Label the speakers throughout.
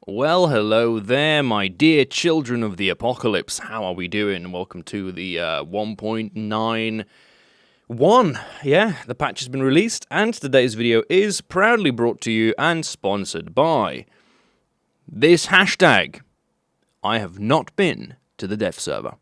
Speaker 1: Well, hello there, my dear children of the apocalypse. How are we doing? Welcome to the 1.91. Yeah, the patch has been released, and today's video is proudly brought to you and sponsored by this hashtag. I have not been to the dev server.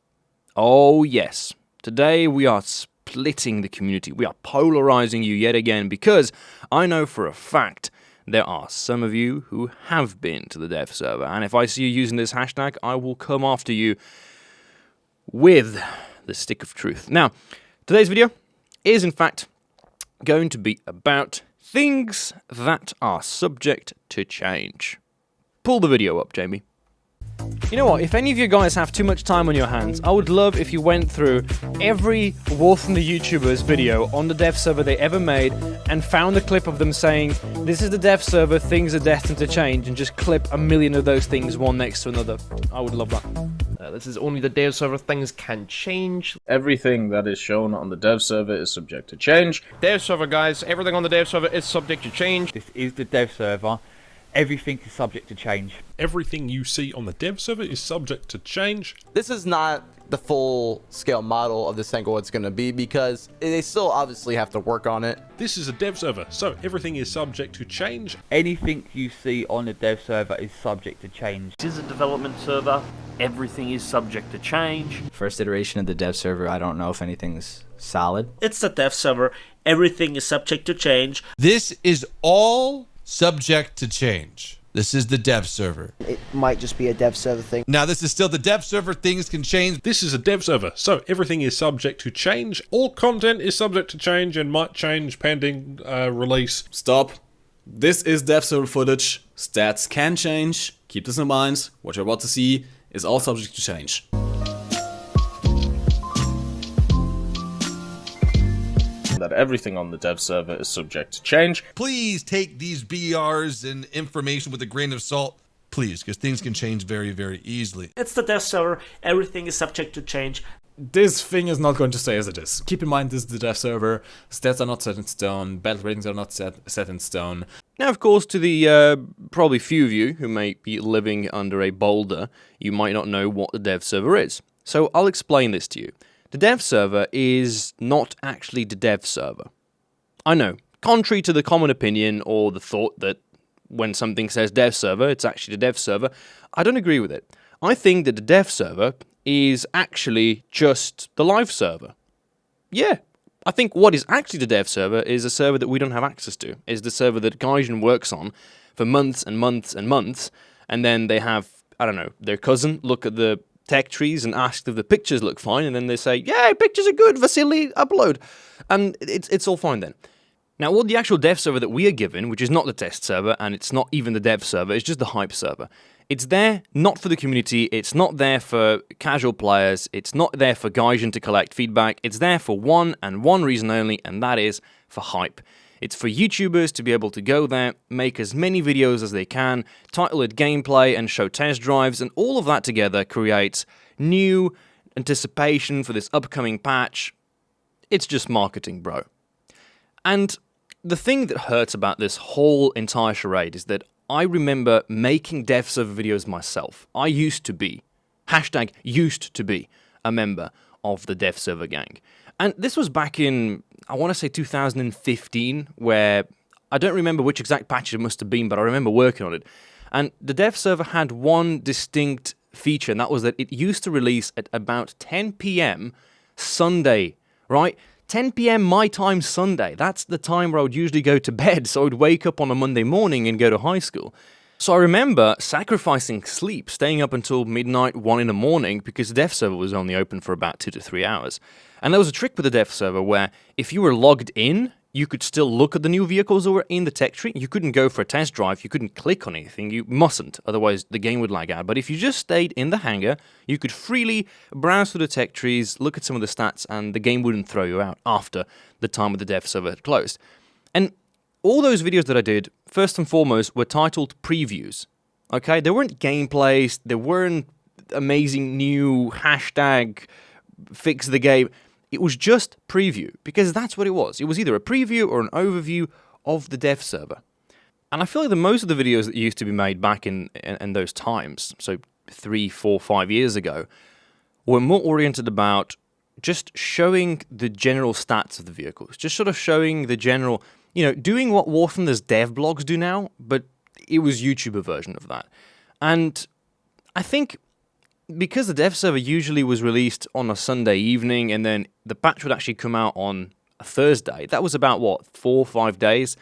Speaker 1: Oh yes, today we are splitting the community. We are polarizing you yet again because I know for a fact there are some of you who have been to the dev server, and if I see you using this hashtag, I will come after you with the stick of truth. Now, today's video is in fact going to be about things that are subject to change. Pull the video up, Jamie. You know what, if any of you guys have too much time on your hands, I would love if you went through every Wolf and the YouTubers video on the dev server they ever made and found a clip of them saying, this is the dev server, things are destined to change, and just clip a million of those things one next to another. I would love that.
Speaker 2: This is only the dev server, things can change.
Speaker 3: Everything that is shown on the dev server is subject to change.
Speaker 2: Dev server, guys, everything on the dev server is subject to change.
Speaker 4: This is the dev server. Everything is subject to change.
Speaker 5: Everything you see on the dev server is subject to change.
Speaker 6: This is not the full-scale model of this angle it's going to be because they still obviously have to work on it.
Speaker 5: This is a dev server, so everything is subject to change.
Speaker 4: Anything you see on the dev server is subject to change.
Speaker 7: This is a development server. Everything is subject to change.
Speaker 8: First iteration of the dev server, I don't know if anything's solid.
Speaker 9: It's the dev server. Everything is subject to change.
Speaker 10: This is all subject to change. This is the dev server.
Speaker 11: It might just be a dev server thing.
Speaker 10: Now, this is still the dev server. Things can change.
Speaker 5: This is a dev server, so everything is subject to change. All content is subject to change and might change pending release.
Speaker 12: Stop. This is dev server footage. Stats can change. Keep this in mind. What you're about to see is all subject to change.
Speaker 3: That everything on the dev server is subject to change.
Speaker 10: Please take these BRs and information with a grain of salt. Please, because things can change very, very easily.
Speaker 9: It's the dev server. Everything is subject to change.
Speaker 12: This thing is not going to stay as it is. Keep in mind this is the dev server. Stats are not set in stone. Battle ratings are not set in stone.
Speaker 1: Now, of course, to the probably few of you who may be living under a boulder, you might not know what the dev server is. So I'll explain this to you. The dev server is not actually the dev server. I know, contrary to the common opinion or the thought that when something says dev server, it's actually the dev server, I don't agree with it. I think that the dev server is actually just the live server. Yeah, I think what is actually the dev server is a server that we don't have access to. It's the server that Gaijin works on for months and months and months, and then they have, I don't know, their cousin look at the tech trees and ask if the pictures look fine, and then they say, yeah, pictures are good, Vasily, upload. And it's all fine then. Now, what the actual dev server that we are given, which is not the test server, and it's not even the dev server, it's just the hype server. It's there not for the community, it's not there for casual players, it's not there for Gaijin to collect feedback, it's there for one and one reason only, and that is for hype. It's for YouTubers to be able to go there, make as many videos as they can, title it gameplay and show test drives, and all of that together creates new anticipation for this upcoming patch. It's just marketing, bro. And the thing that hurts about this whole entire charade is that I remember making dev server videos myself. I used to be, hashtag used to be, a member of the dev server gang. And this was back in, I want to say 2015, where I don't remember which exact patch it must have been, but I remember working on it. And the dev server had one distinct feature, and that was that it used to release at about 10 p.m. Sunday, right? 10 p.m. my time Sunday. That's the time where I would usually go to bed, so I would wake up on a Monday morning and go to high school. So I remember sacrificing sleep, staying up until midnight, 1 in the morning, because the dev server was only open for about 2 to 3 hours. And there was a trick with the dev server where if you were logged in, you could still look at the new vehicles that were in the tech tree. You couldn't go for a test drive, you couldn't click on anything, you mustn't, otherwise the game would lag out. But if you just stayed in the hangar, you could freely browse through the tech trees, look at some of the stats, and the game wouldn't throw you out after the time of the dev server had closed. And all those videos that I did, first and foremost, were titled previews. Okay, they weren't gameplays, they weren't amazing new hashtag fix the game. It was just preview, because that's what it was. It was either a preview or an overview of the dev server. And I feel like the most of the videos that used to be made back in those times, so 3, 4, 5 years ago, were more oriented about just showing the general stats of the vehicles, just sort of showing the general, doing what War Thunder's dev blogs do now, but it was YouTuber version of that. And I think because the dev server usually was released on a Sunday evening and then the patch would actually come out on a Thursday, that was about, 4 or 5 days,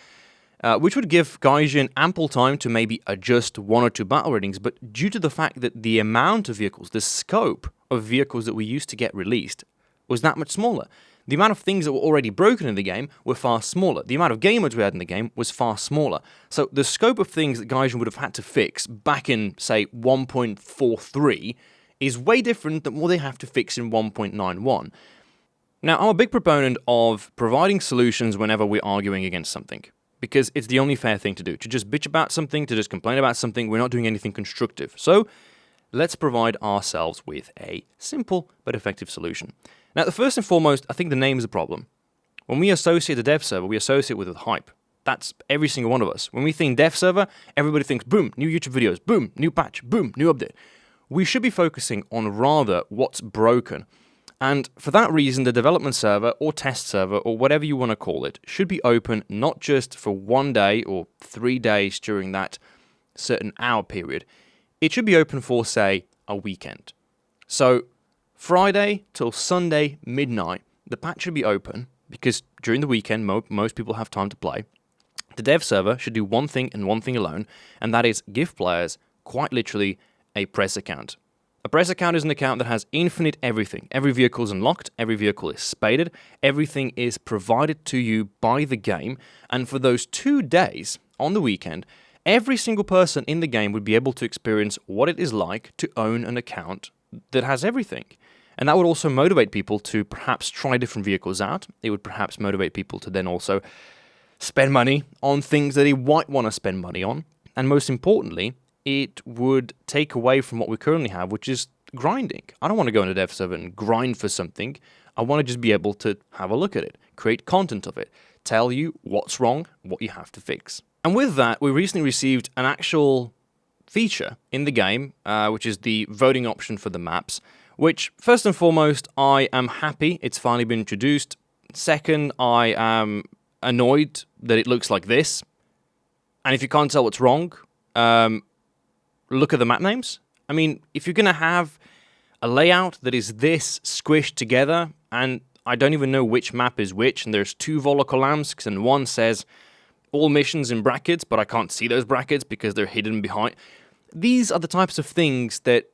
Speaker 1: which would give Gaijin ample time to maybe adjust 1 or 2 battle ratings, but due to the fact that the amount of vehicles, the scope of vehicles that we used to get released was that much smaller. The amount of things that were already broken in the game were far smaller. The amount of game modes we had in the game was far smaller. So the scope of things that Gaijin would have had to fix back in, say, 1.43 is way different than what they have to fix in 1.91. Now, I'm a big proponent of providing solutions whenever we're arguing against something, because it's the only fair thing to do. To just bitch about something, to just complain about something, we're not doing anything constructive. So, let's provide ourselves with a simple but effective solution. Now, the first and foremost, I think the name is a problem. When we associate a dev server, we associate with hype. That's every single one of us. When we think dev server, everybody thinks, boom, new YouTube videos, boom, new patch, boom, new update. We should be focusing on rather what's broken. And for that reason, the development server or test server or whatever you want to call it should be open not just for 1 day or 3 days during that certain hour period. It should be open for, say, a weekend. So, Friday till Sunday midnight, the patch should be open because during the weekend, most people have time to play. The dev server should do one thing and one thing alone, and that is give players, quite literally, a press account. A press account is an account that has infinite everything. Every vehicle is unlocked, every vehicle is spaded, everything is provided to you by the game, and for those 2 days on the weekend, every single person in the game would be able to experience what it is like to own an account that has everything. And that would also motivate people to perhaps try different vehicles out. It would perhaps motivate people to then also spend money on things that they might want to spend money on. And most importantly, it would take away from what we currently have, which is grinding. I don't want to go into a dev server and grind for something. I want to just be able to have a look at it, create content of it, tell you what's wrong, what you have to fix. And with that, we recently received an actual feature in the game, which is the voting option for the maps, which, first and foremost, I am happy it's finally been introduced. Second, I am annoyed that it looks like this. And if you can't tell what's wrong, look at the map names. I mean, if you're going to have a layout that is this squished together, and I don't even know which map is which, and there's 2 Volokolamsks, and one says all missions in brackets, but I can't see those brackets because they're hidden behind. These are the types of things that,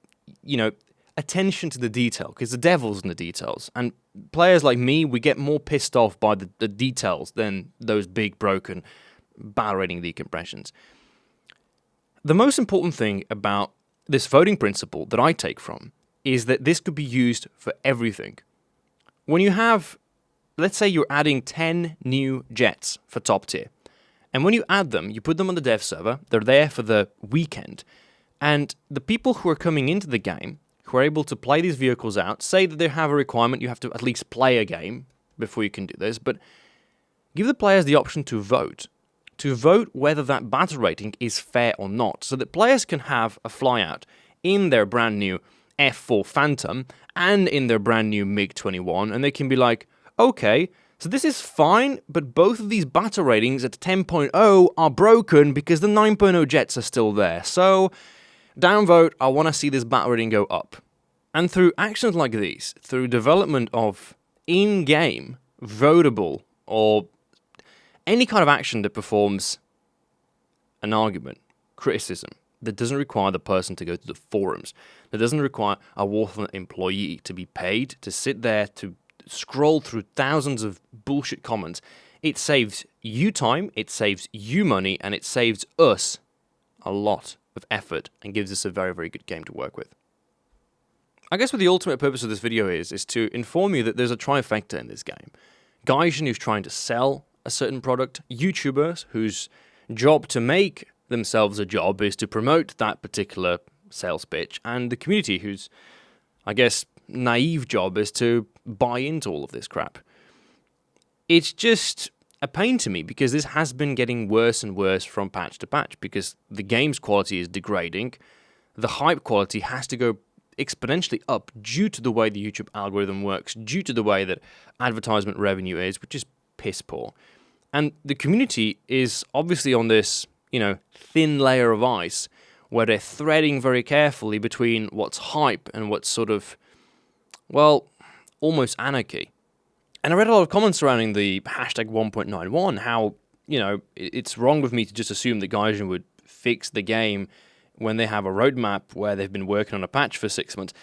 Speaker 1: attention to the detail, because the devil's in the details. And players like me, we get more pissed off by the details than those big, broken, battle rating decompressions. The most important thing about this voting principle that I take from is that this could be used for everything. When you have, let's say you're adding 10 new jets for top tier, and when you add them, you put them on the dev server, they're there for the weekend, and the people who are coming into the game, who are able to play these vehicles out, say that they have a requirement, you have to at least play a game before you can do this, but give the players the option to vote whether that battle rating is fair or not, so that players can have a flyout in their brand new F4 Phantom and in their brand new MiG-21, and they can be like, okay, so this is fine, but both of these battle ratings at 10.0 are broken because the 9.0 jets are still there, so downvote, I want to see this battle rating go up. And through actions like these, through development of in-game, votable, or any kind of action that performs an argument, criticism, that doesn't require the person to go to the forums, that doesn't require a War Thunder employee to be paid to sit there to scroll through thousands of bullshit comments, it saves you time, it saves you money, and it saves us a lot of effort and gives us a very, very good game to work with. I guess what the ultimate purpose of this video is to inform you that there's a trifecta in this game. Gaijin who's trying to sell a certain product, YouTubers whose job to make themselves a job is to promote that particular sales pitch, and the community whose, I guess, naive job is to buy into all of this crap. It's just a pain to me because this has been getting worse and worse from patch to patch because the game's quality is degrading. The hype quality has to go exponentially up due to the way the YouTube algorithm works, due to the way that advertisement revenue is, which is piss poor. And the community is obviously on this, thin layer of ice where they're threading very carefully between what's hype and what's sort of, well, almost anarchy. And I read a lot of comments surrounding the hashtag 1.91, how, it's wrong with me to just assume that Gaijin would fix the game when they have a roadmap where they've been working on a patch for 6 months.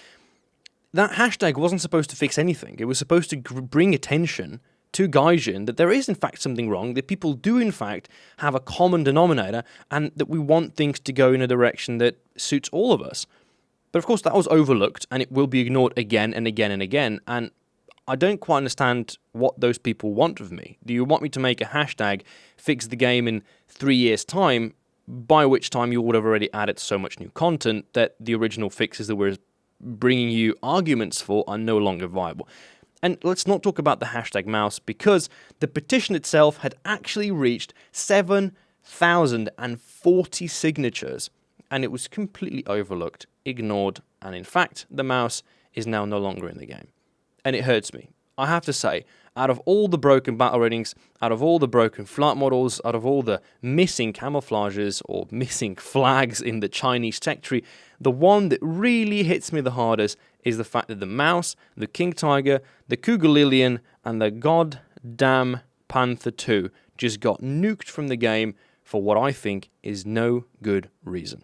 Speaker 1: That hashtag wasn't supposed to fix anything. It was supposed to bring attention to Gaijin that there is in fact something wrong, that people do in fact have a common denominator, and that we want things to go in a direction that suits all of us. But of course that was overlooked, and it will be ignored again and again and again, and I don't quite understand what those people want of me. Do you want me to make a hashtag, fix the game in 3 years' time, by which time you would have already added so much new content that the original fixes that we're bringing you arguments for are no longer viable? And let's not talk about the hashtag mouse, because the petition itself had actually reached 7,040 signatures, and it was completely overlooked, ignored, and in fact, the mouse is now no longer in the game. And it hurts me. I have to say, out of all the broken battle ratings, out of all the broken flight models, out of all the missing camouflages or missing flags in the Chinese tech tree, the one that really hits me the hardest is the fact that the mouse, the king tiger, the cougar lilian, and the goddamn panther 2 just got nuked from the game for what I think is no good reason.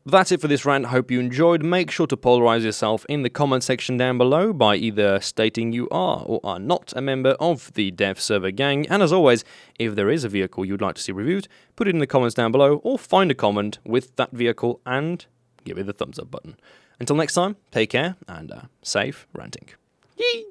Speaker 1: That's it for this rant. I hope you enjoyed. Make sure to polarize yourself in the comment section down below by either stating you are or are not a member of the dev server gang. And as always, if there is a vehicle you'd like to see reviewed, put it in the comments down below or find a comment with that vehicle and give it the thumbs up button. Until next time, take care and safe ranting. Yee!